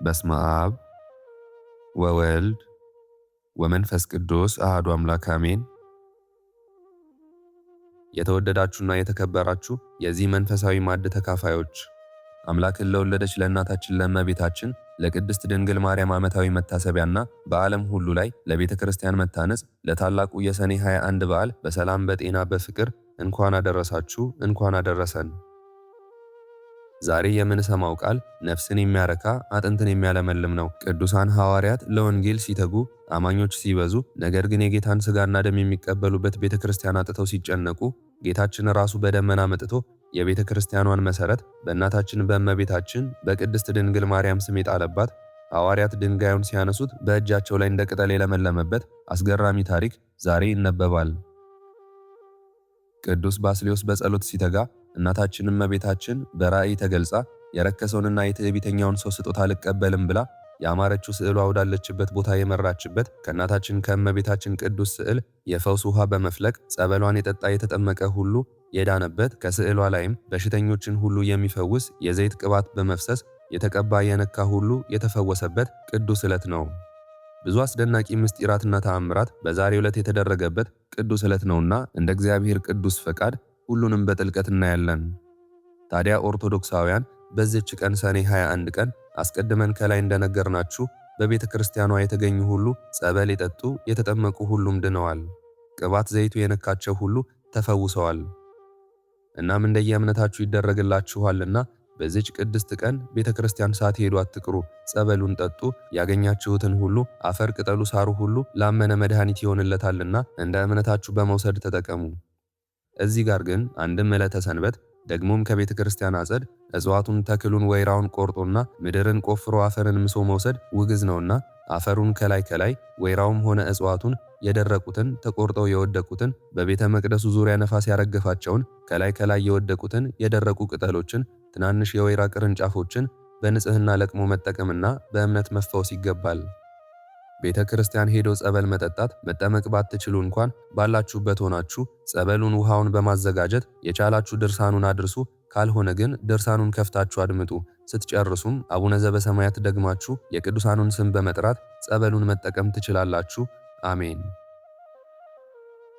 በስመ አብ ወወልድ ወመንፈስ ቅዱስ አሐዱ አምላክ አሜን። የተወደዳችሁና የተከበራችሁ የዚህ መንፈሳዊ ማዕድ ተካፋዮች አምላክን ለወለደች ለእናታችን ለእመቤታችን ለቅድስት ድንግል ማርያም ዓመታዊ መታሰቢያና በዓለም ሁሉ ላይ ለቤተ ክርስቲያን መታነጽ ለታላቁ የሰኔ 21 በዓል በሰላም በጤና በፍቅር እንኳን አደረሳችሁ፣ እንኳን አደረሰን። ዛሬ የምንሰማው ቃል ነፍስን የሚያረካ አጥንትን የሚያለመልም ነው። ቅዱሳን ሐዋርያት ለወንጌል ሲተጉ፣ አማኞች ሲበዙ፣ ነገር ግን የጌታን ሥጋና ደም የሚቀበሉበት ቤተ ክርስቲያን አጥተው ሲጨነቁ ጌታችን ራሱ በደመና መጥቶ የቤተ ክርስቲያኗን መሠረት በእናታችን በእመቤታችን በቅድስት ድንግል ማርያም ስም የጣለባት፣ ሐዋርያት ድንጋዩን ሲያነሱት በእጃቸው ላይ እንደ ቅጠል የለመለመበት አስገራሚ ታሪክ ዛሬ ይነበባል። ቅዱስ ባስልዮስ በጸሎት ሲተጋ እናታችን እመቤታችን በራእይ ተገልጻ የረከሰውንና የትዕቢተኛውን ሰው ስጦታ አልቀበልም ብላ ያማረችው ስዕሏ ወዳለችበት ቦታ የመራችበት ከእናታችን ከእመቤታችን ቅዱስ ስዕል የፈውስ ውሃ በመፍለቅ ጸበሏን የጠጣ የተጠመቀ ሁሉ የዳነበት ከስዕሏ ላይም በሽተኞችን ሁሉ የሚፈውስ የዘይት ቅባት በመፍሰስ የተቀባ የነካ ሁሉ የተፈወሰበት ቅዱስ ዕለት ነው። ብዙ አስደናቂ ምስጢራትና ተአምራት በዛሬው ዕለት የተደረገበት ቅዱስ ዕለት ነውና እንደ እግዚአብሔር ቅዱስ ፈቃድ ሁሉንም በጥልቀት እናያለን። ታዲያ ኦርቶዶክሳውያን በዚህች ቀን ሰኔ 21 ቀን አስቀድመን ከላይ እንደነገርናችሁ በቤተ ክርስቲያኗ የተገኙ ሁሉ ጸበል የጠጡ የተጠመቁ ሁሉም ድነዋል። ቅባት ዘይቱ የነካቸው ሁሉ ተፈውሰዋል። እናም እንደየእምነታችሁ ይደረግላችኋልና በዚህች ቅድስት ቀን ቤተ ክርስቲያን ሳትሄዱ አትቅሩ፣ ጸበሉን ጠጡ። ያገኛችሁትን ሁሉ አፈር፣ ቅጠሉ፣ ሳሩ ሁሉ ላመነ መድኃኒት ይሆንለታልና እንደ እምነታችሁ በመውሰድ ተጠቀሙ። እዚህ ጋር ግን አንድም ዕለተ ሰንበት ደግሞም ከቤተ ክርስቲያን አጸድ እጽዋቱን ተክሉን ወይራውን ቆርጦና ምድርን ቆፍሮ አፈርን ምሶ መውሰድ ውግዝ ነውና አፈሩን ከላይ ወይራውም ሆነ እጽዋቱን የደረቁትን ተቆርጠው የወደቁትን በቤተ መቅደሱ ዙሪያ ነፋስ ያረገፋቸውን ከላይ የወደቁትን የደረቁ ቅጠሎችን ትናንሽ የወይራ ቅርንጫፎችን በንጽህና ለቅሞ መጠቀምና በእምነት መፈወስ ይገባል። ቤተ ክርስቲያን ሄዶ ጸበል መጠጣት መጠመቅ ባትችሉ እንኳን ባላችሁበት ሆናችሁ ጸበሉን ውሃውን በማዘጋጀት የቻላችሁ ድርሳኑን አድርሱ። ካልሆነ ግን ድርሳኑን ከፍታችሁ አድምጡ። ስትጨርሱም አቡነ ዘበሰማያት ደግማችሁ የቅዱሳኑን ስም በመጥራት ጸበሉን መጠቀም ትችላላችሁ። አሜን።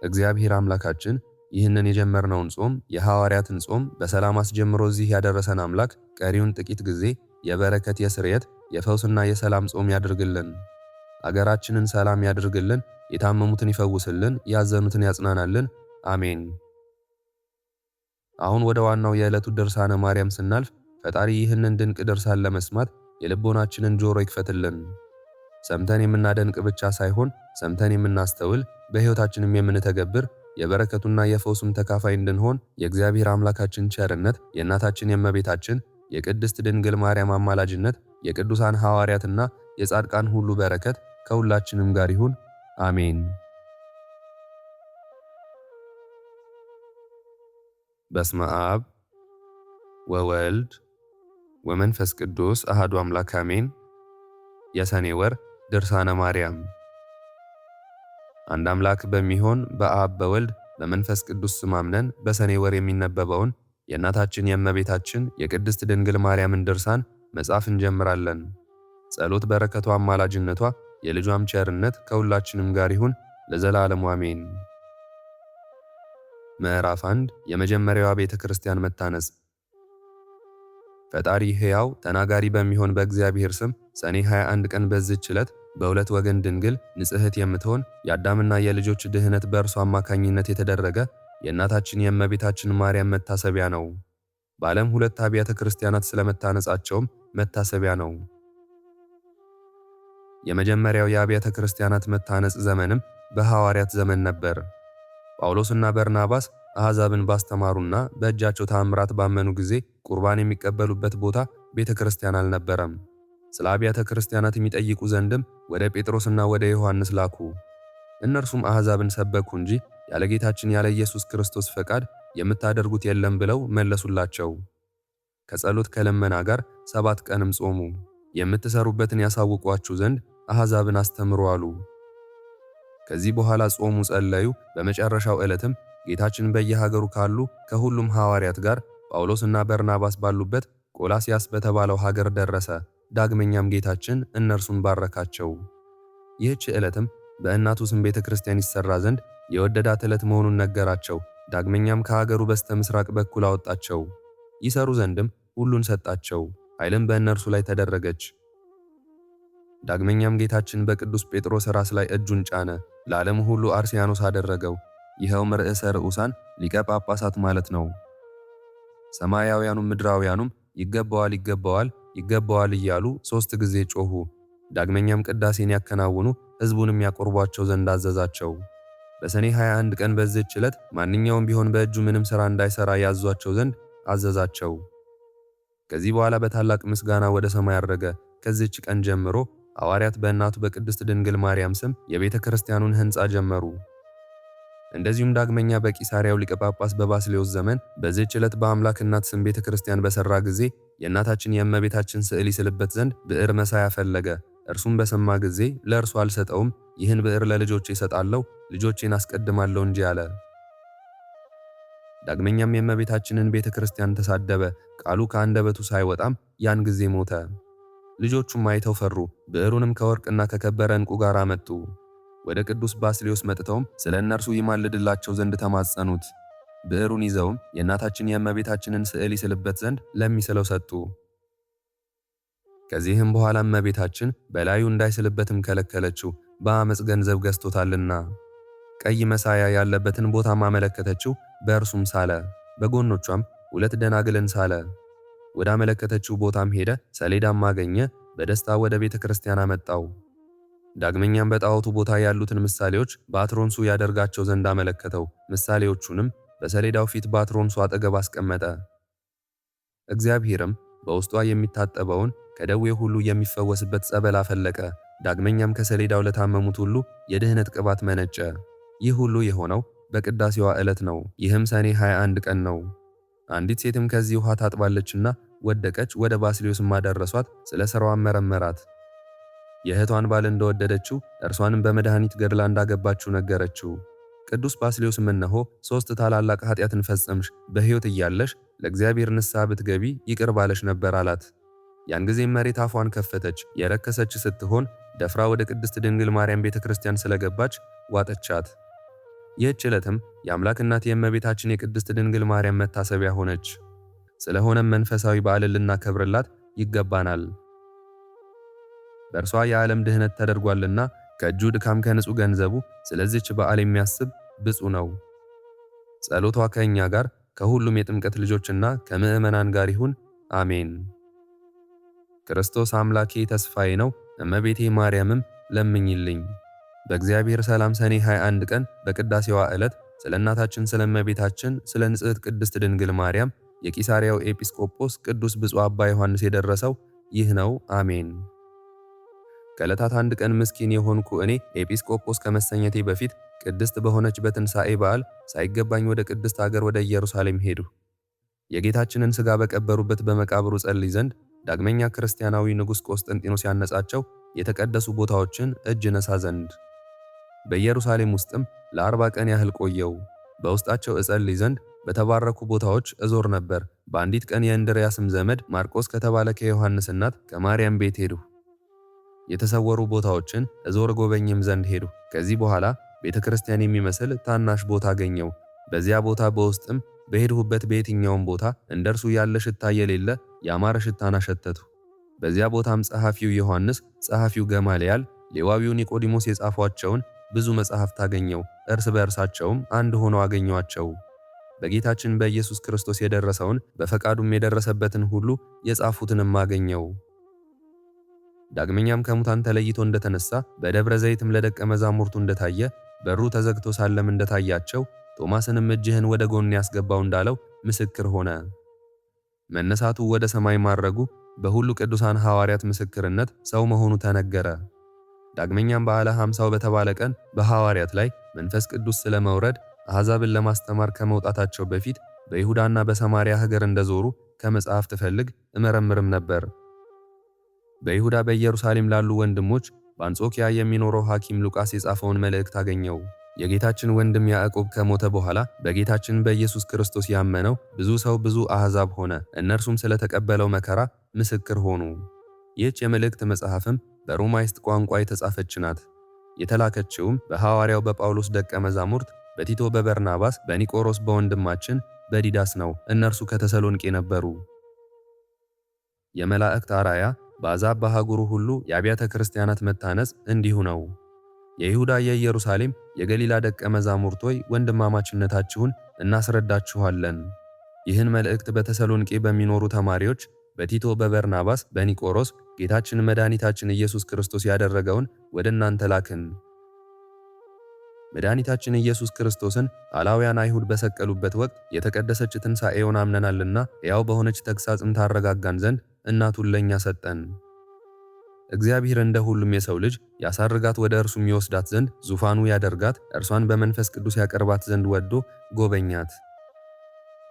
እግዚአብሔር አምላካችን ይህንን የጀመርነውን ጾም የሐዋርያትን ጾም በሰላም አስጀምሮ እዚህ ያደረሰን አምላክ ቀሪውን ጥቂት ጊዜ የበረከት የስርየት የፈውስና የሰላም ጾም ያድርግልን። አገራችንን ሰላም ያድርግልን። የታመሙትን ይፈውስልን፣ ያዘኑትን ያጽናናልን። አሜን። አሁን ወደ ዋናው የዕለቱ ድርሳነ ማርያም ስናልፍ ፈጣሪ ይህንን ድንቅ ድርሳን ለመስማት የልቦናችንን ጆሮ ይክፈትልን። ሰምተን የምናደንቅ ብቻ ሳይሆን ሰምተን የምናስተውል በሕይወታችንም የምንተገብር የበረከቱና የፈውሱም ተካፋይ እንድንሆን የእግዚአብሔር አምላካችን ቸርነት፣ የእናታችን የእመቤታችን የቅድስት ድንግል ማርያም አማላጅነት፣ የቅዱሳን ሐዋርያትና የጻድቃን ሁሉ በረከት ከሁላችንም ጋር ይሁን። አሜን። በስመ አብ ወወልድ ወመንፈስ ቅዱስ አሐዱ አምላክ አሜን። የሰኔ ወር ድርሳነ ማርያም። አንድ አምላክ በሚሆን በአብ በወልድ በመንፈስ ቅዱስ ስም አምነን በሰኔ ወር የሚነበበውን የእናታችን የእመቤታችን የቅድስት ድንግል ማርያምን ድርሳን መጻፍ እንጀምራለን። ጸሎት በረከቷ አማላጅነቷ የልጇም ቸርነት ከሁላችንም ጋር ይሁን ለዘላለሙ አሜን። ምዕራፍ 1 የመጀመሪያዋ ቤተ ክርስቲያን መታነጽ። ፈጣሪ ሕያው ተናጋሪ በሚሆን በእግዚአብሔር ስም ሰኔ 21 ቀን በዚህች ዕለት በሁለት ወገን ድንግል ንጽሕት የምትሆን የአዳምና የልጆች ድህነት በእርሷ አማካኝነት የተደረገ የእናታችን የእመቤታችን ማርያም መታሰቢያ ነው። በዓለም ሁለት አብያተ ክርስቲያናት ስለመታነጻቸውም መታሰቢያ ነው። የመጀመሪያው የአብያተ ክርስቲያናት መታነጽ ዘመንም በሐዋርያት ዘመን ነበር። ጳውሎስና በርናባስ አሕዛብን ባስተማሩና በእጃቸው ተአምራት ባመኑ ጊዜ ቁርባን የሚቀበሉበት ቦታ ቤተ ክርስቲያን አልነበረም። ስለ አብያተ ክርስቲያናት የሚጠይቁ ዘንድም ወደ ጴጥሮስና ወደ ዮሐንስ ላኩ። እነርሱም አሕዛብን ሰበኩ እንጂ ያለ ጌታችን ያለ ኢየሱስ ክርስቶስ ፈቃድ የምታደርጉት የለም ብለው መለሱላቸው። ከጸሎት ከልመና ጋር 7 ቀንም ጾሙ። የምትሰሩበትን ያሳውቋችሁ ዘንድ አሕዛብን አስተምሩ አሉ። ከዚህ በኋላ ጾሙ፣ ጸለዩ። በመጨረሻው ዕለትም ጌታችን በየሀገሩ ካሉ ከሁሉም ሐዋርያት ጋር ጳውሎስና በርናባስ ባሉበት ቆላስያስ በተባለው ሀገር ደረሰ። ዳግመኛም ጌታችን እነርሱን ባረካቸው። ይህች ዕለትም በእናቱ ስም ቤተ ክርስቲያን ይሠራ ዘንድ የወደዳት ዕለት መሆኑን ነገራቸው። ዳግመኛም ከአገሩ በስተ ምሥራቅ በኩል አወጣቸው። ይሰሩ ዘንድም ሁሉን ሰጣቸው። ኃይልም በእነርሱ ላይ ተደረገች። ዳግመኛም ጌታችን በቅዱስ ጴጥሮስ ራስ ላይ እጁን ጫነ፣ ለዓለሙ ሁሉ አርሴያኖስ አደረገው። ይኸውም ርዕሰ ርዑሳን ሊቀ ጳጳሳት ማለት ነው። ሰማያውያኑም ምድራውያኑም ይገባዋል፣ ይገባዋል፣ ይገባዋል እያሉ 3 ጊዜ ጮኹ። ዳግመኛም ቅዳሴን ያከናውኑ ሕዝቡንም ያቆርቧቸው ዘንድ አዘዛቸው። በሰኔ 21 ቀን በዚህች ዕለት ማንኛውም ቢሆን በእጁ ምንም ሥራ እንዳይሠራ ያዟቸው ዘንድ አዘዛቸው። ከዚህ በኋላ በታላቅ ምስጋና ወደ ሰማይ አረገ። ከዚህች ቀን ጀምሮ ሐዋርያት በእናቱ በቅድስት ድንግል ማርያም ስም የቤተ ክርስቲያኑን ሕንፃ ጀመሩ። እንደዚሁም ዳግመኛ በቂሳርያው ሊቀ ጳጳስ በባስልዮስ ዘመን በዚህች ዕለት በአምላክ እናት ስም ቤተ ክርስቲያን በሠራ ጊዜ የእናታችን የእመቤታችን ስዕል ይስልበት ዘንድ ብዕር መሳይ ፈለገ። እርሱም በሰማ ጊዜ ለእርሱ አልሰጠውም፣ ይህን ብዕር ለልጆቼ እሰጣለሁ፣ ልጆቼን አስቀድማለሁ እንጂ አለ። ዳግመኛም የእመቤታችንን ቤተ ክርስቲያን ተሳደበ። ቃሉ ከአንደበቱ ሳይወጣም ያን ጊዜ ሞተ። ልጆቹም አይተው ፈሩ። ብዕሩንም ከወርቅና ከከበረ ዕንቁ ጋር አመጡ። ወደ ቅዱስ ባስልዮስ መጥተውም ስለ እነርሱ ይማልድላቸው ዘንድ ተማጸኑት። ብዕሩን ይዘውም የእናታችን የእመቤታችንን ስዕል ይስልበት ዘንድ ለሚስለው ሰጡ። ከዚህም በኋላ እመቤታችን በላዩ እንዳይስልበትም ከለከለችው፣ በአመፅ ገንዘብ ገዝቶታልና። ቀይ መሳያ ያለበትን ቦታም አመለከተችው፣ በእርሱም ሳለ። በጎኖቿም 2 ደናግልን ሳለ። ወደ አመለከተችው ቦታም ሄደ፣ ሰሌዳም አገኘ፣ በደስታ ወደ ቤተ ክርስቲያን አመጣው። ዳግመኛም በጣዖቱ ቦታ ያሉትን ምሳሌዎች በአትሮንሱ ያደርጋቸው ዘንድ አመለከተው። ምሳሌዎቹንም በሰሌዳው ፊት በአትሮንሱ አጠገብ አስቀመጠ። እግዚአብሔርም በውስጧ የሚታጠበውን ከደዌ ሁሉ የሚፈወስበት ጸበል አፈለቀ። ዳግመኛም ከሰሌዳው ለታመሙት ሁሉ የድህነት ቅባት መነጨ። ይህ ሁሉ የሆነው በቅዳሴዋ ዕለት ነው። ይህም ሰኔ 21 ቀን ነው። አንዲት ሴትም ከዚህ ውሃ ታጥባለችና ወደቀች። ወደ ባስልዮስም አደረሷት። ስለ ሥራዋም መረመራት። የእህቷን ባል እንደወደደችው እርሷንም በመድኃኒት ገድላ እንዳገባችው ነገረችው። ቅዱስ ባስልዮስም እነሆ 3 ታላላቅ ኃጢአትን ፈጸምሽ፣ በሕይወት እያለሽ ለእግዚአብሔር ንስሐ ብትገቢ ይቅር ባለሽ ነበር አላት። ያን ጊዜም መሬት አፏን ከፈተች። የረከሰች ስትሆን ደፍራ ወደ ቅድስት ድንግል ማርያም ቤተ ክርስቲያን ስለገባች ዋጠቻት። ይህች ዕለትም የአምላክ እናት የእመቤታችን የቅድስት ድንግል ማርያም መታሰቢያ ሆነች። ስለሆነም መንፈሳዊ በዓልን ልናከብርላት ይገባናል። በእርሷ የዓለም ድህነት ተደርጓልና ከእጁ ድካም ከንጹሕ ገንዘቡ ስለዚህች በዓል የሚያስብ ብፁዕ ነው። ጸሎቷ ከእኛ ጋር ከሁሉም የጥምቀት ልጆችና ከምዕመናን ጋር ይሁን፣ አሜን። ክርስቶስ አምላኬ ተስፋዬ ነው፣ እመቤቴ ማርያምም ለምኝልኝ። በእግዚአብሔር ሰላም ሰኔ 21 ቀን በቅዳሴዋ ዕለት ስለ እናታችን ስለ እመቤታችን ስለ ንጽሕት ቅድስት ድንግል ማርያም የቂሳርያው ኤጲስቆጶስ ቅዱስ ብፁዕ አባ ዮሐንስ የደረሰው ይህ ነው፣ አሜን። ከዕለታት አንድ ቀን ምስኪን የሆንኩ እኔ ኤጲስቆጶስ ከመሰኘቴ በፊት ቅድስት በሆነች በትንሣኤ በዓል ሳይገባኝ ወደ ቅድስት አገር ወደ ኢየሩሳሌም ሄዱ። የጌታችንን ሥጋ በቀበሩበት በመቃብሩ ጸልይ ዘንድ ዳግመኛ ክርስቲያናዊ ንጉሥ ቆስጠንጢኖስ ያነጻቸው የተቀደሱ ቦታዎችን እጅ ነሳ ዘንድ። በኢየሩሳሌም ውስጥም ለ40 ቀን ያህል ቆየው። በውስጣቸው እጸልይ ዘንድ በተባረኩ ቦታዎች እዞር ነበር። በአንዲት ቀን የእንድርያስም ዘመድ ማርቆስ ከተባለ ከዮሐንስ እናት ከማርያም ቤት ሄዱ። የተሰወሩ ቦታዎችን እዞር ጎበኝም ዘንድ ሄዱ። ከዚህ በኋላ ቤተ ክርስቲያን የሚመስል ታናሽ ቦታ አገኘው። በዚያ ቦታ በውስጥም በሄድሁበት በየትኛውም ቦታ እንደርሱ ያለ ሽታ የሌለ ያማረ ሽታን አሸተቱ። በዚያ ቦታም ጸሐፊው ዮሐንስ፣ ጸሐፊው ገማልያል፣ ሌዋዊው ኒቆዲሞስ የጻፏቸውን ብዙ መጻሕፍት አገኘው። እርስ በእርሳቸውም አንድ ሆነው አገኘዋቸው። በጌታችን በኢየሱስ ክርስቶስ የደረሰውን በፈቃዱም የደረሰበትን ሁሉ የጻፉትንም አገኘው። ዳግመኛም ከሙታን ተለይቶ እንደተነሳ በደብረ ዘይትም ለደቀ መዛሙርቱ እንደታየ በሩ ተዘግቶ ሳለም እንደታያቸው ቶማስንም እጅህን ወደ ጎን ያስገባው እንዳለው ምስክር ሆነ። መነሳቱ ወደ ሰማይ ማረጉ በሁሉ ቅዱሳን ሐዋርያት ምስክርነት ሰው መሆኑ ተነገረ። ዳግመኛም በዓለ ሐምሳው በተባለ ቀን በሐዋርያት ላይ መንፈስ ቅዱስ ስለመውረድ አሕዛብን ለማስተማር ከመውጣታቸው በፊት በይሁዳና በሰማርያ ሀገር እንደዞሩ ከመጽሐፍ ትፈልግ እመረምርም ነበር። በይሁዳ በኢየሩሳሌም ላሉ ወንድሞች በአንጾኪያ የሚኖረው ሐኪም ሉቃስ የጻፈውን መልእክት አገኘው። የጌታችን ወንድም ያዕቆብ ከሞተ በኋላ በጌታችን በኢየሱስ ክርስቶስ ያመነው ብዙ ሰው ብዙ አሕዛብ ሆነ። እነርሱም ስለተቀበለው መከራ ምስክር ሆኑ። ይህች የመልእክት መጽሐፍም በሮማይስጥ ቋንቋ የተጻፈች ናት። የተላከችውም በሐዋርያው በጳውሎስ ደቀ መዛሙርት በቲቶ፣ በበርናባስ፣ በኒቆሮስ፣ በወንድማችን በዲዳስ ነው። እነርሱ ከተሰሎንቄ ነበሩ። የመላእክት አራያ በአሕዛብ በአህጉሩ ሁሉ የአብያተ ክርስቲያናት መታነጽ እንዲሁ ነው። የይሁዳ፣ የኢየሩሳሌም፣ የገሊላ ደቀ መዛሙርት ሆይ ወንድማማችነታችሁን እናስረዳችኋለን። ይህን መልእክት በተሰሎንቄ በሚኖሩ ተማሪዎች በቲቶ፣ በበርናባስ፣ በኒቆሮስ ጌታችን መድኃኒታችን ኢየሱስ ክርስቶስ ያደረገውን ወደ እናንተ ላክን። መድኃኒታችን ኢየሱስ ክርስቶስን አላውያን አይሁድ በሰቀሉበት ወቅት የተቀደሰች ትንሣኤውን አምነናልና ሕያው በሆነች ተግሣጽም ታረጋጋን ዘንድ እናቱን ለእኛ ሰጠን። እግዚአብሔር እንደ ሁሉም የሰው ልጅ ያሳርጋት ወደ እርሱም ይወስዳት ዘንድ ዙፋኑ ያደርጋት እርሷን በመንፈስ ቅዱስ ያቀርባት ዘንድ ወዶ ጎበኛት።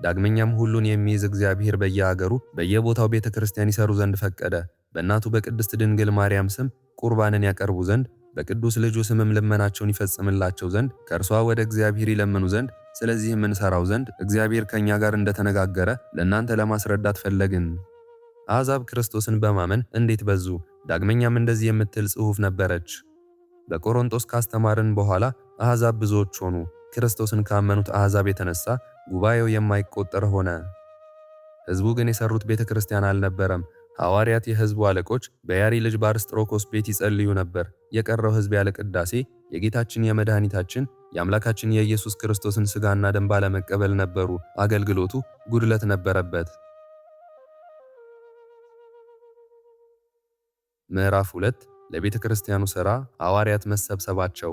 ዳግመኛም ሁሉን የሚይዝ እግዚአብሔር በየአገሩ በየቦታው ቤተ ክርስቲያን ይሰሩ ዘንድ ፈቀደ። በእናቱ በቅድስት ድንግል ማርያም ስም ቁርባንን ያቀርቡ ዘንድ በቅዱስ ልጁ ስምም ልመናቸውን ይፈጽምላቸው ዘንድ ከእርሷ ወደ እግዚአብሔር ይለምኑ ዘንድ ስለዚህም እንሰራው ዘንድ እግዚአብሔር ከእኛ ጋር እንደተነጋገረ ለእናንተ ለማስረዳት ፈለግን። አሕዛብ ክርስቶስን በማመን እንዴት በዙ! ዳግመኛም እንደዚህ የምትል ጽሑፍ ነበረች። በቆሮንቶስ ካስተማርን በኋላ አሕዛብ ብዙዎች ሆኑ። ክርስቶስን ካመኑት አሕዛብ የተነሳ ጉባኤው የማይቆጠር ሆነ። ሕዝቡ ግን የሰሩት ቤተ ክርስቲያን አልነበረም። ሐዋርያት የሕዝቡ አለቆች በያሪ ልጅ በአርስጥሮኮስ ቤት ይጸልዩ ነበር። የቀረው ሕዝብ ያለ ቅዳሴ የጌታችን የመድኃኒታችን የአምላካችን የኢየሱስ ክርስቶስን ሥጋና ደም ባለመቀበል ነበሩ። አገልግሎቱ ጉድለት ነበረበት። ምዕራፍ 2 ለቤተ ክርስቲያኑ ሥራ ሐዋርያት መሰብሰባቸው።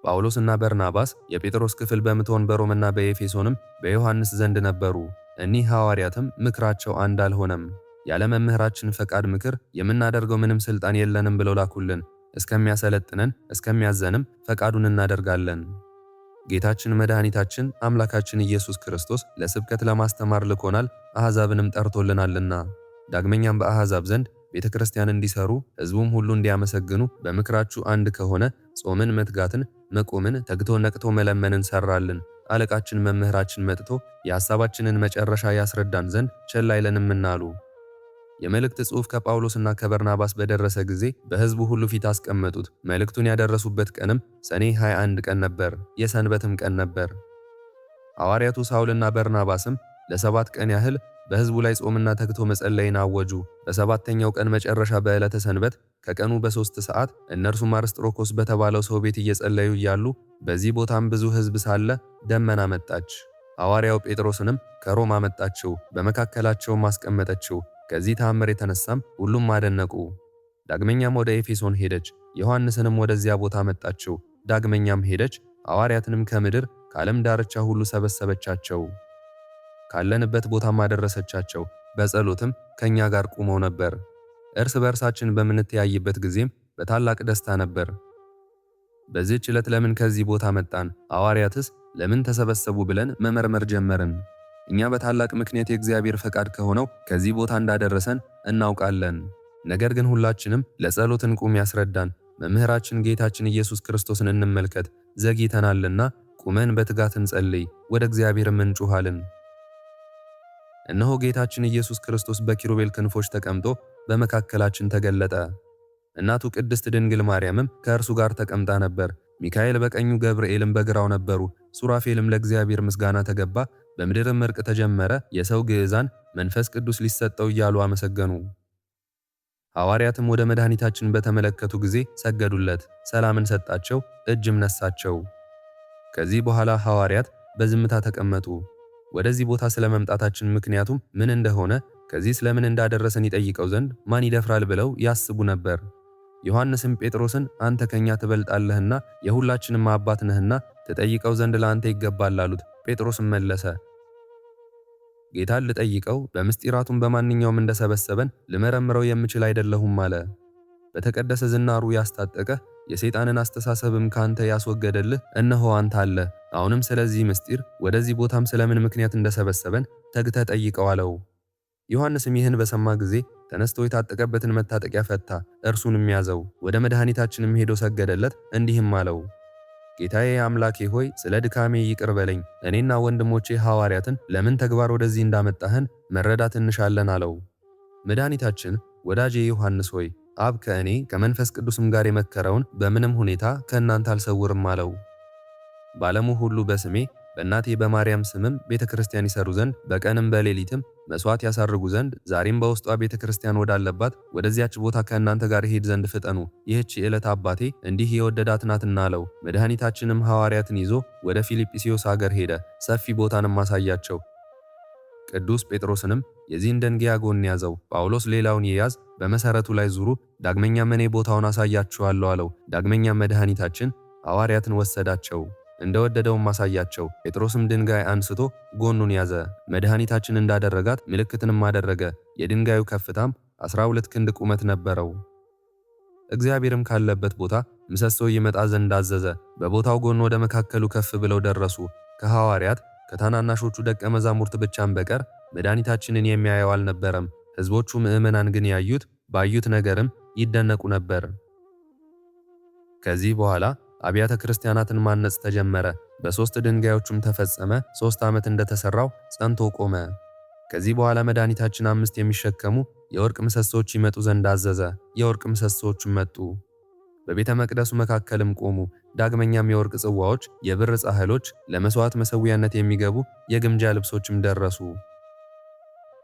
ጳውሎስና በርናባስ የጴጥሮስ ክፍል በምትሆን በሮምና በኤፌሶንም በዮሐንስ ዘንድ ነበሩ። እኒህ ሐዋርያትም ምክራቸው አንድ አልሆነም። ያለ መምህራችን ፈቃድ ምክር የምናደርገው ምንም ሥልጣን የለንም ብለው ላኩልን። እስከሚያሰለጥነን እስከሚያዘንም ፈቃዱን እናደርጋለን። ጌታችን መድኃኒታችን አምላካችን ኢየሱስ ክርስቶስ ለስብከት ለማስተማር ልኮናል፣ አሕዛብንም ጠርቶልናልና። ዳግመኛም በአሕዛብ ዘንድ ቤተ ክርስቲያን እንዲሰሩ ሕዝቡም ሁሉ እንዲያመሰግኑ በምክራችሁ አንድ ከሆነ ጾምን፣ መትጋትን፣ መቆምን፣ ተግቶ ነቅቶ መለመንን ሰራልን። አለቃችን መምህራችን መጥቶ የሐሳባችንን መጨረሻ ያስረዳን ዘንድ ቸል አይለንምና አሉ። የመልእክት ጽሑፍ ከጳውሎስና ከበርናባስ በደረሰ ጊዜ በሕዝቡ ሁሉ ፊት አስቀመጡት። መልእክቱን ያደረሱበት ቀንም ሰኔ 21 ቀን ነበር፣ የሰንበትም ቀን ነበር። ሐዋርያቱ ሳውልና በርናባስም ለ7 ቀን ያህል በሕዝቡ ላይ ጾምና ተግቶ መጸለይን አወጁ። በሰባተኛው ቀን መጨረሻ በዕለተ ሰንበት ከቀኑ በ3 ሰዓት እነርሱም አርስጥሮኮስ በተባለው ሰው ቤት እየጸለዩ እያሉ በዚህ ቦታም ብዙ ሕዝብ ሳለ ደመና መጣች። ሐዋርያው ጴጥሮስንም ከሮም አመጣችው፣ በመካከላቸውም አስቀመጠችው። ከዚህ ተአምር የተነሳም ሁሉም አደነቁ። ዳግመኛም ወደ ኤፌሶን ሄደች፣ ዮሐንስንም ወደዚያ ቦታ መጣችው። ዳግመኛም ሄደች፣ ሐዋርያትንም ከምድር ከዓለም ዳርቻ ሁሉ ሰበሰበቻቸው። ካለንበት ቦታም አደረሰቻቸው። በጸሎትም ከኛ ጋር ቆመው ነበር። እርስ በእርሳችን በምንተያይበት ጊዜም በታላቅ ደስታ ነበር። በዚህች ዕለት ለምን ከዚህ ቦታ መጣን፣ ሐዋርያትስ ለምን ተሰበሰቡ ብለን መመርመር ጀመርን። እኛ በታላቅ ምክንያት የእግዚአብሔር ፈቃድ ከሆነው ከዚህ ቦታ እንዳደረሰን እናውቃለን። ነገር ግን ሁላችንም ለጸሎት እንቁም፣ ያስረዳን መምህራችን ጌታችን ኢየሱስ ክርስቶስን እንመልከት። ዘግይተናልና ቁመን በትጋት እንጸልይ፣ ወደ እግዚአብሔርም እንጩኻለን። እነሆ ጌታችን ኢየሱስ ክርስቶስ በኪሩቤል ክንፎች ተቀምጦ በመካከላችን ተገለጠ። እናቱ ቅድስት ድንግል ማርያምም ከእርሱ ጋር ተቀምጣ ነበር። ሚካኤል በቀኙ ገብርኤልም በግራው ነበሩ። ሱራፌልም ለእግዚአብሔር ምስጋና ተገባ፣ በምድርም እርቅ ተጀመረ፣ የሰው ግዕዛን መንፈስ ቅዱስ ሊሰጠው እያሉ አመሰገኑ። ሐዋርያትም ወደ መድኃኒታችን በተመለከቱ ጊዜ ሰገዱለት፣ ሰላምን ሰጣቸው፣ እጅም ነሳቸው። ከዚህ በኋላ ሐዋርያት በዝምታ ተቀመጡ። ወደዚህ ቦታ ስለመምጣታችን ምክንያቱም ምን እንደሆነ ከዚህ ስለምን እንዳደረሰን ይጠይቀው ዘንድ ማን ይደፍራል ብለው ያስቡ ነበር። ዮሐንስም ጴጥሮስን አንተ ከኛ ትበልጣለህና የሁላችንም አባት ነህና ትጠይቀው ዘንድ ለአንተ ይገባል አሉት። ጴጥሮስም መለሰ፣ ጌታን ልጠይቀው በምስጢራቱም በማንኛውም እንደሰበሰበን ልመረምረው የምችል አይደለሁም አለ። በተቀደሰ ዝናሩ ያስታጠቀ የሰይጣንን አስተሳሰብም ካንተ ያስወገደልህ እነሆ አንተ አለ። አሁንም ስለዚህ ምስጢር ወደዚህ ቦታም ስለምን ምክንያት እንደሰበሰበን ተግተህ ጠይቀው አለው። ዮሐንስም ይህን በሰማ ጊዜ ተነስቶ የታጠቀበትን መታጠቂያ ፈታ፣ እርሱንም ያዘው። ወደ መድኃኒታችንም ሄዶ ሰገደለት፣ እንዲህም አለው፣ ጌታዬ አምላኬ ሆይ ስለ ድካሜ ይቅር በለኝ። እኔና ወንድሞቼ ሐዋርያትን ለምን ተግባር ወደዚህ እንዳመጣህን መረዳት እንሻለን አለው። መድኃኒታችን ወዳጄ ዮሐንስ ሆይ አብ ከእኔ ከመንፈስ ቅዱስም ጋር የመከረውን በምንም ሁኔታ ከእናንተ አልሰውርም አለው። በዓለሙ ሁሉ በስሜ በእናቴ በማርያም ስምም ቤተ ክርስቲያን ይሰሩ ዘንድ በቀንም በሌሊትም መስዋዕት ያሳርጉ ዘንድ ዛሬም በውስጧ ቤተ ክርስቲያን ወዳለባት ወደዚያች ቦታ ከእናንተ ጋር ሄድ ዘንድ ፍጠኑ። ይህች ዕለት አባቴ እንዲህ የወደዳት ናትና አለው። መድኃኒታችንም ሐዋርያትን ይዞ ወደ ፊልጵስዩስ አገር ሄደ። ሰፊ ቦታንም አሳያቸው። ቅዱስ ጴጥሮስንም የዚህን ደንጊያ ጎን ያዘው። ጳውሎስ ሌላውን ይያዝ፣ በመሠረቱ ላይ ዙሩ፣ ዳግመኛም እኔ ቦታውን አሳያችኋለሁ አለው። ዳግመኛም መድኃኒታችን ሐዋርያትን ወሰዳቸው፣ እንደወደደውም አሳያቸው። ጴጥሮስም ድንጋይ አንስቶ ጎኑን ያዘ። መድኃኒታችን እንዳደረጋት ምልክትንም አደረገ። የድንጋዩ ከፍታም 12 ክንድ ቁመት ነበረው። እግዚአብሔርም ካለበት ቦታ ምሰሶ ይመጣ ዘንድ አዘዘ። በቦታው ጎን ወደ መካከሉ ከፍ ብለው ደረሱ። ከሐዋርያት ከታናናሾቹ ደቀ መዛሙርት ብቻም በቀር መድኃኒታችንን የሚያየው አልነበረም። ሕዝቦቹ ምዕመናን ግን ባዩት ነገርም ይደነቁ ነበር። ከዚህ በኋላ አብያተ ክርስቲያናትን ማነጽ ተጀመረ። በ3 ድንጋዮችም ተፈጸመ። 3 ዓመት እንደተሰራው ጸንቶ ቆመ። ከዚህ በኋላ መድኃኒታችን 5 የሚሸከሙ የወርቅ ምሰሶች ይመጡ ዘንድ አዘዘ። የወርቅ ምሰሶችም መጡ፣ በቤተ መቅደሱ መካከልም ቆሙ። ዳግመኛም የወርቅ ጽዋዎች፣ የብር ጻሕሎች፣ ለመስዋዕት መሠዊያነት የሚገቡ የግምጃ ልብሶችም ደረሱ።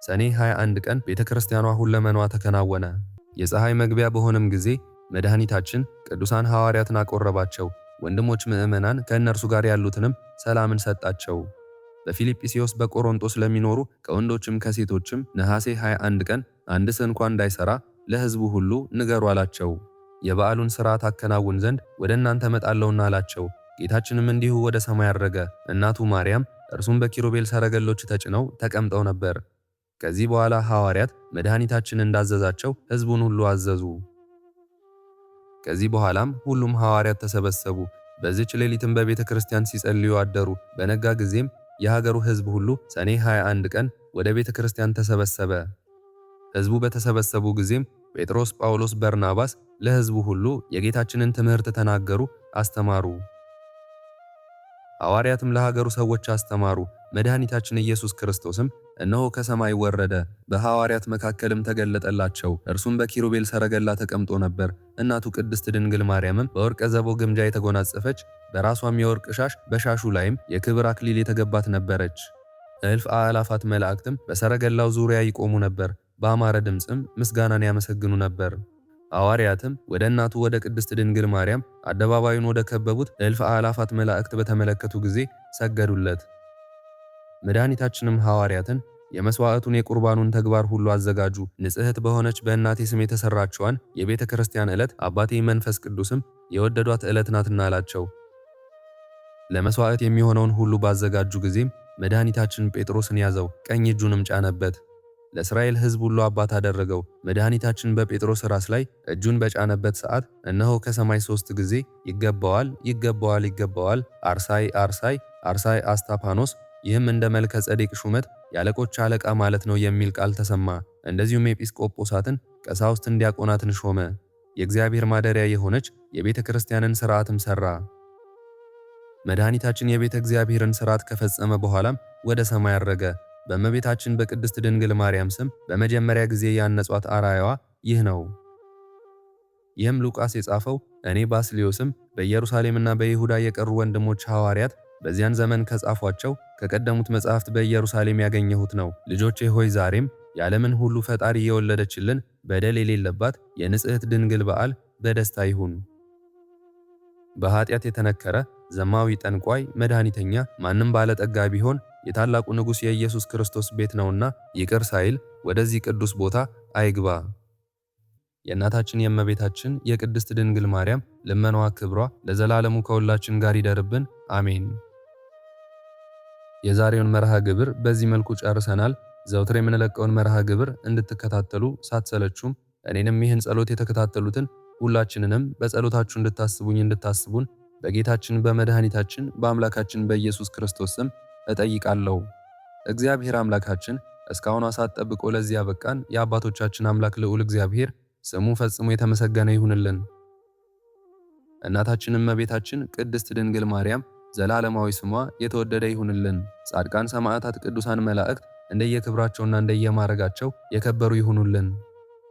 ሰኔ 21 ቀን ቤተ ክርስቲያኗ ሁለመናዋ ተከናወነ። የፀሐይ መግቢያ በሆነም ጊዜ መድኃኒታችን ቅዱሳን ሐዋርያትን አቆረባቸው። ወንድሞች ምዕመናን ከእነርሱ ጋር ያሉትንም ሰላምን ሰጣቸው። በፊልጵስዩስ በቆሮንቶስ ለሚኖሩ ከወንዶችም ከሴቶችም ነሐሴ 21 ቀን አንድ ስንኳ እንዳይሰራ ለሕዝቡ ሁሉ ንገሩ አላቸው። የበዓሉን ሥርዓት አከናውን ዘንድ ወደ እናንተ እመጣለሁና አላቸው። ጌታችንም እንዲሁ ወደ ሰማይ አረገ። እናቱ ማርያም እርሱም በኪሩቤል ሰረገሎች ተጭነው ተቀምጠው ነበር። ከዚህ በኋላ ሐዋርያት መድኃኒታችን እንዳዘዛቸው ሕዝቡን ሁሉ አዘዙ። ከዚህ በኋላም ሁሉም ሐዋርያት ተሰበሰቡ። በዚች ሌሊትም በቤተ ክርስቲያን ሲጸልዩ አደሩ። በነጋ ጊዜም የሀገሩ ሕዝብ ሁሉ ሰኔ 21 ቀን ወደ ቤተ ክርስቲያን ተሰበሰበ። ሕዝቡ በተሰበሰቡ ጊዜም ጴጥሮስ፣ ጳውሎስ፣ በርናባስ ለሕዝቡ ሁሉ የጌታችንን ትምህርት ተናገሩ፣ አስተማሩ። ሐዋርያትም ለሀገሩ ሰዎች አስተማሩ። መድኃኒታችን ኢየሱስ ክርስቶስም እነሆ ከሰማይ ወረደ፣ በሐዋርያት መካከልም ተገለጠላቸው። እርሱም በኪሩቤል ሰረገላ ተቀምጦ ነበር። እናቱ ቅድስት ድንግል ማርያምም በወርቀ ዘቦ ግምጃ የተጎናጸፈች፣ በራሷም የወርቅ ሻሽ፣ በሻሹ ላይም የክብር አክሊል የተገባት ነበረች። እልፍ አእላፋት መላእክትም በሰረገላው ዙሪያ ይቆሙ ነበር፣ በአማረ ድምፅም ምስጋናን ያመሰግኑ ነበር። ሐዋርያትም ወደ እናቱ ወደ ቅድስት ድንግል ማርያም አደባባዩን ወደ ከበቡት እልፍ አእላፋት መላእክት በተመለከቱ ጊዜ ሰገዱለት። መድኃኒታችንም ሐዋርያትን የመስዋዕቱን የቁርባኑን ተግባር ሁሉ አዘጋጁ፣ ንጽሕት በሆነች በእናቴ ስም የተሰራችዋን የቤተ ክርስቲያን ዕለት አባቴ መንፈስ ቅዱስም የወደዷት ዕለት ናትና አላቸው። ለመስዋዕት የሚሆነውን ሁሉ ባዘጋጁ ጊዜም መድኃኒታችን ጴጥሮስን ያዘው፣ ቀኝ እጁንም ጫነበት። ለእስራኤል ሕዝብ ሁሉ አባት አደረገው። መድኃኒታችን በጴጥሮስ ራስ ላይ እጁን በጫነበት ሰዓት እነሆ ከሰማይ 3 ጊዜ ይገባዋል፣ ይገባዋል፣ ይገባዋል፣ አርሳይ፣ አርሳይ፣ አርሳይ አስታፓኖስ፣ ይህም እንደ መልከ ጸዴቅ ሹመት የአለቆች አለቃ ማለት ነው የሚል ቃል ተሰማ። እንደዚሁም ኤጲስቆጶሳትን፣ ቀሳውስትን፣ ዲያቆናትን ሾመ። የእግዚአብሔር ማደሪያ የሆነች የቤተ ክርስቲያንን ሥርዓትም ሠራ። መድኃኒታችን የቤተ እግዚአብሔርን ሥርዓት ከፈጸመ በኋላም ወደ ሰማይ አረገ። በእመቤታችን በቅድስት ድንግል ማርያም ስም በመጀመሪያ ጊዜ ያነጿት አርአያዋ ይህ ነው። ይህም ሉቃስ የጻፈው እኔ ባስልዮስም በኢየሩሳሌምና በይሁዳ የቀሩ ወንድሞች ሐዋርያት በዚያን ዘመን ከጻፏቸው ከቀደሙት መጻሕፍት በኢየሩሳሌም ያገኘሁት ነው። ልጆቼ ሆይ ዛሬም የዓለምን ሁሉ ፈጣሪ የወለደችልን በደል የሌለባት የንጽሕት ድንግል በዓል በደስታ ይሁን። በኃጢአት የተነከረ ዘማዊ ጠንቋይ መድኃኒተኛ ማንም ባለጠጋ ቢሆን የታላቁ ንጉሥ የኢየሱስ ክርስቶስ ቤት ነውና ይቅር ሳይል ወደዚህ ቅዱስ ቦታ አይግባ። የእናታችን የእመቤታችን የቅድስት ድንግል ማርያም ልመናዋ ክብሯ ለዘላለሙ ከሁላችን ጋር ይደርብን፣ አሜን። የዛሬውን መርሃ ግብር በዚህ መልኩ ጨርሰናል። ዘውትር የምንለቀውን መርሃ ግብር እንድትከታተሉ ሳትሰለቹም እኔንም ይህን ጸሎት የተከታተሉትን ሁላችንንም በጸሎታችሁ እንድታስቡን በጌታችን በመድኃኒታችን በአምላካችን በኢየሱስ ክርስቶስ ስም እጠይቃለሁ። እግዚአብሔር አምላካችን እስካሁን ሰዓት ጠብቆ ለዚህ ያበቃን የአባቶቻችን አምላክ ልዑል እግዚአብሔር ስሙ ፈጽሞ የተመሰገነ ይሁንልን። እናታችን እመቤታችን ቅድስት ድንግል ማርያም ዘላለማዊ ስሟ የተወደደ ይሁንልን። ጻድቃን፣ ሰማዕታት፣ ቅዱሳን መላእክት እንደየክብራቸውና እንደየማረጋቸው የከበሩ ይሁኑልን።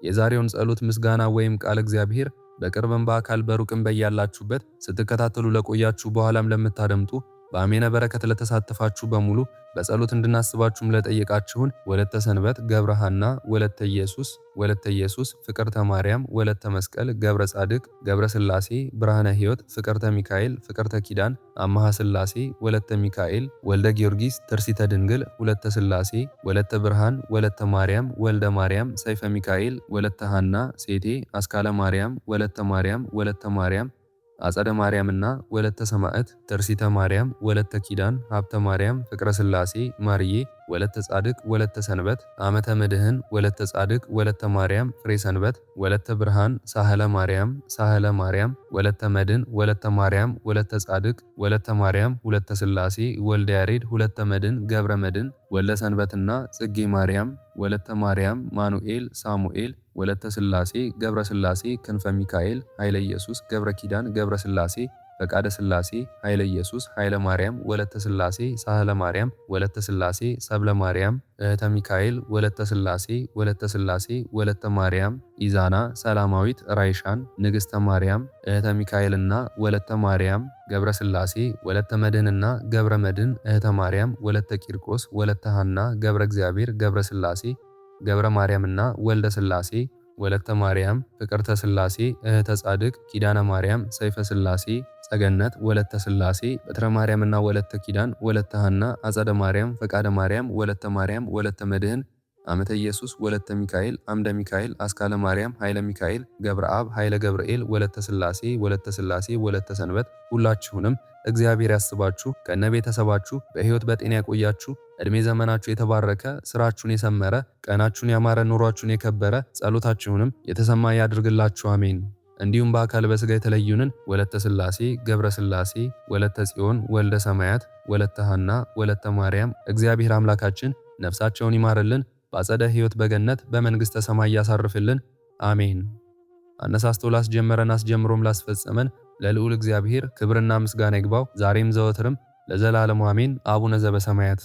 የዛሬውን ጸሎት ምስጋና ወይም ቃል እግዚአብሔር በቅርብም በአካል በሩቅም በያላችሁበት ስትከታተሉ ለቆያችሁ በኋላም ለምታደምጡ በአሜነ በረከት ለተሳተፋችሁ በሙሉ በጸሎት እንድናስባችሁም ለጠየቃችሁን ወለተ ሰንበት፣ ገብረ ሐና፣ ወለተ ኢየሱስ፣ ፍቅርተ ማርያም፣ ወለተ መስቀል፣ ገብረ ጻድቅ፣ ገብረ ስላሴ፣ ብርሃነ ሕይወት፣ ፍቅርተ ሚካኤል፣ ፍቅርተ ኪዳን፣ አማሃ ስላሴ፣ ወለተ ሚካኤል፣ ወልደ ጊዮርጊስ፣ ትርሲተ ድንግል፣ ሁለተ ስላሴ፣ ወለተ ብርሃን፣ ወለተ ማርያም፣ ወልደ ማርያም፣ ሰይፈ ሚካኤል፣ ወለተ ሐና፣ ሴቴ፣ አስካለ ማርያም፣ ወለተ ማርያም አጸደ ማርያምና ወለተ ሰማዕት፣ ተርሲተ ማርያም፣ ወለተ ኪዳን፣ ሀብተ ማርያም፣ ፍቅረ ስላሴ፣ ማርዬ፣ ወለተ ጻድቅ፣ ወለተ ሰንበት፣ አመተ ምድህን፣ ወለተ ጻድቅ፣ ወለተ ማርያም፣ ፍሬ ሰንበት፣ ወለተ ብርሃን፣ ሳህለ ማርያም፣ ወለተ መድን፣ ወለተ ማርያም፣ ወለተ ጻድቅ፣ ወለተ ማርያም፣ ሁለተ ስላሴ፣ ወልደ ያሬድ፣ ሁለተ መድን፣ ገብረ መድን፣ ወልደ ሰንበትና ጽጌ ማርያም፣ ወለተ ማርያም፣ ማኑኤል፣ ሳሙኤል፣ ወለተ ስላሴ፣ ገብረ ስላሴ፣ ክንፈ ሚካኤል፣ ኃይለ ኢየሱስ፣ ገብረ ኪዳን፣ ገብረ ስላሴ፣ ፈቃደ ስላሴ፣ ኃይለ ኢየሱስ፣ ኃይለ ማርያም፣ ወለተ ስላሴ፣ ሳህለ ማርያም፣ ወለተ ስላሴ፣ ሰብለ ማርያም፣ እህተ ሚካኤል፣ ወለተ ስላሴ፣ ወለተ ማርያም፣ ኢዛና፣ ሰላማዊት፣ ራይሻን፣ ንግሥተ ማርያም፣ እህተ ሚካኤልና ወለተ ማርያም፣ ገብረ ስላሴ፣ ወለተ መድህንና ገብረ መድን፣ እህተ ማርያም፣ ወለተ ቂርቆስ፣ ወለተ ሐና፣ ገብረ እግዚአብሔር፣ ገብረ ስላሴ፣ ገብረ ማርያምና ወልደ ስላሴ፣ ወለተ ማርያም፣ ፍቅርተ ስላሴ፣ እህተ ጻድቅ፣ ኪዳነ ማርያም፣ ሰይፈ ስላሴ፣ ጸገነት፣ ወለተ ስላሴ፣ በትረ ማርያምና ወለተ ኪዳን፣ ወለተ ሐና፣ አጸደ ማርያም፣ ፈቃደ ማርያም፣ ወለተ መድህን፣ አመተ ኢየሱስ፣ ወለተ ሚካኤል፣ አምደ ሚካኤል፣ አስካለ ማርያም፣ ኃይለ ሚካኤል፣ ገብረ አብ፣ ኃይለ ገብርኤል፣ ወለተ ስላሴ፣ ወለተ ሰንበት ሁላችሁንም እግዚአብሔር ያስባችሁ ከነ ቤተሰባችሁ በሕይወት በጤና ያቆያችሁ። እድሜ ዘመናችሁ የተባረከ፣ ስራችሁን የሰመረ፣ ቀናችሁን ያማረ፣ ኑሯችሁን የከበረ፣ ጸሎታችሁንም የተሰማ ያድርግላችሁ አሜን። እንዲሁም በአካል በስጋ የተለዩንን ወለተ ስላሴ፣ ገብረ ስላሴ፣ ወለተ ጽዮን፣ ወልደ ሰማያት፣ ወለተ ሐና፣ ወለተ ማርያም እግዚአብሔር አምላካችን ነፍሳቸውን ይማርልን፣ በአጸደ ሕይወት በገነት በመንግሥተ ሰማይ ያሳርፍልን አሜን። አነሳስቶ ላስጀመረን አስጀምሮም ላስፈጸመን ለልዑል እግዚአብሔር ክብርና ምስጋና ይግባው ዛሬም ዘወትርም ለዘላለሙ አሜን። አቡነ ዘበሰማያት